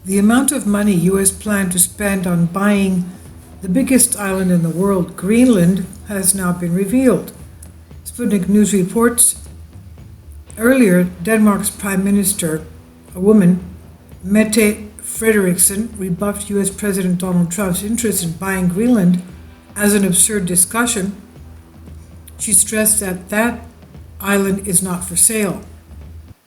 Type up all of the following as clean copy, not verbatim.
The amount of money U.S. planned to spend on buying the biggest island in the world, Greenland, has now been revealed. Sputnik News reports earlier Denmark's Prime Minister, a woman, Mette Frederiksen, rebuffed U.S. President Donald Trump's interest in buying Greenland as an absurd discussion. She stressed that that island is not for sale.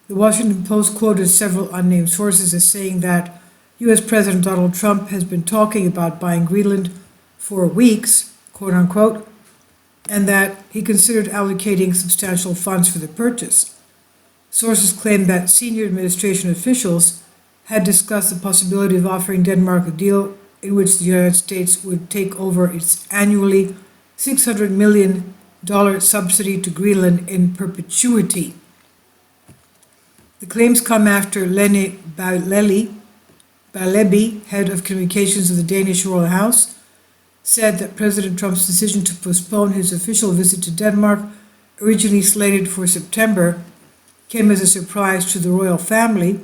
The Washington Post quoted several unnamed sources as saying that U.S. President Donald Trump has been talking about buying Greenland for weeks, quote unquote, and that he considered allocating substantial funds for the purchase. Sources claim that senior administration officials had discussed the possibility of offering Denmark a deal in which the United States would take over its annually $600 million subsidy to Greenland in perpetuity. The claims come after Lene Balebi, head of communications of the Danish Royal House, said that President Trump's decision to postpone his official visit to Denmark, originally slated for September, came as a surprise to the royal family.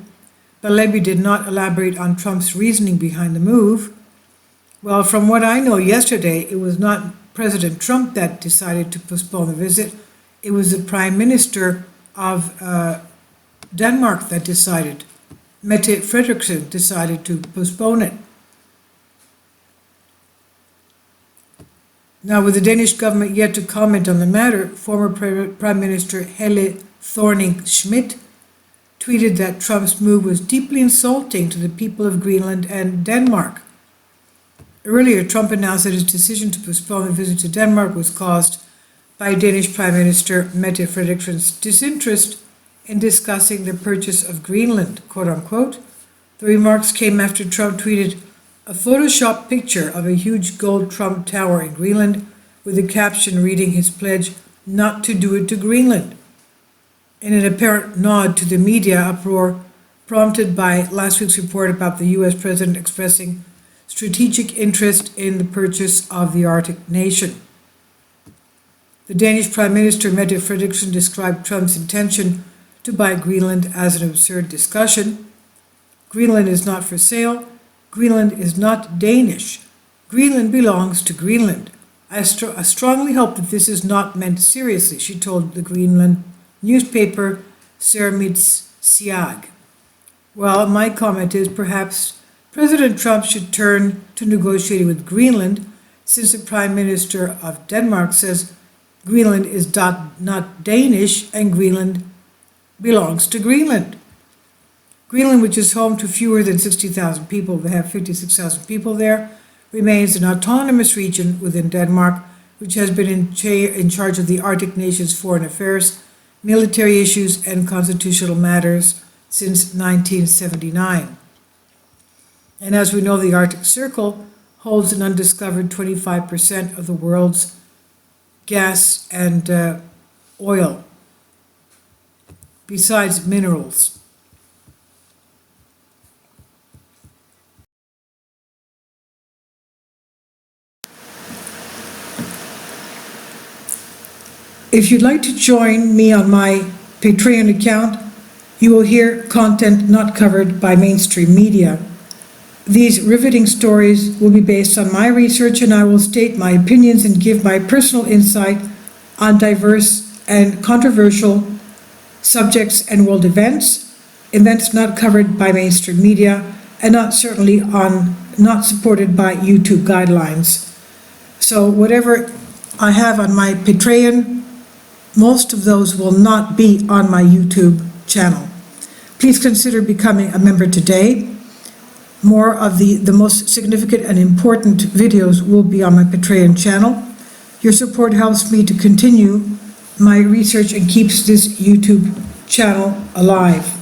Balebi did not elaborate on Trump's reasoning behind the move. Well, from what I know yesterday, it was not President Trump that decided to postpone the visit. It was the Prime Minister of Denmark that decided. Mette Frederiksen decided to postpone it. Now, with the Danish government yet to comment on the matter, former Prime Minister Helle Thorning-Schmidt tweeted that Trump's move was deeply insulting to the people of Greenland and Denmark. Earlier, Trump announced that his decision to postpone the visit to Denmark was caused by Danish Prime Minister Mette Frederiksen's disinterest in discussing the purchase of Greenland, quote unquote. The remarks came after Trump tweeted a Photoshop picture of a huge gold Trump tower in Greenland with a caption reading his pledge not to do it to Greenland, in an apparent nod to the media uproar prompted by last week's report about the U.S. president expressing strategic interest in the purchase of the Arctic nation. The Danish Prime Minister Mette Frederiksen described Trump's intention to buy Greenland as an absurd discussion. Greenland is not for sale. Greenland is not Danish. Greenland belongs to Greenland. I strongly hope that this is not meant seriously, she told the Greenland newspaper Sermits Siag. Well, my comment is perhaps President Trump should turn to negotiating with Greenland, since the Prime Minister of Denmark says Greenland is not Danish and Greenland belongs to Greenland. Greenland, which is home to fewer than 60,000 people, they have 56,000 people there, remains an autonomous region within Denmark, which has been in charge of the Arctic nation's foreign affairs, military issues, and constitutional matters since 1979. And as we know, the Arctic Circle holds an undiscovered 25% of the world's gas and oil, besides minerals. If you'd like to join me on my Patreon account, you will hear content not covered by mainstream media. These riveting stories will be based on my research, and I will state my opinions and give my personal insight on diverse and controversial subjects and world events not covered by mainstream media, and not supported by YouTube guidelines. So whatever I have on my Patreon, most of those will not be on my YouTube channel. Please consider becoming a member today. More of the most significant and important videos will be on my Patreon channel. Your support helps me to continue my research and keeps this YouTube channel alive.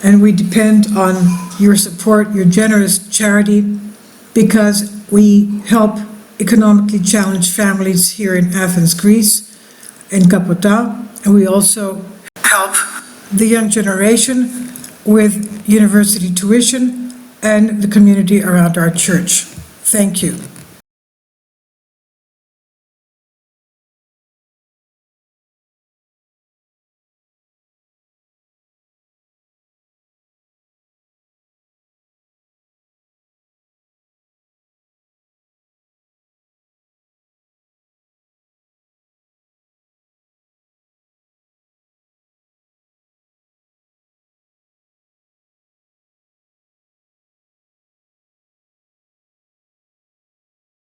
And we depend on your support, your generous charity, because we help economically challenged families here in Athens, Greece, in Kapota, and we also help the young generation with university tuition and the community around our church. Thank you.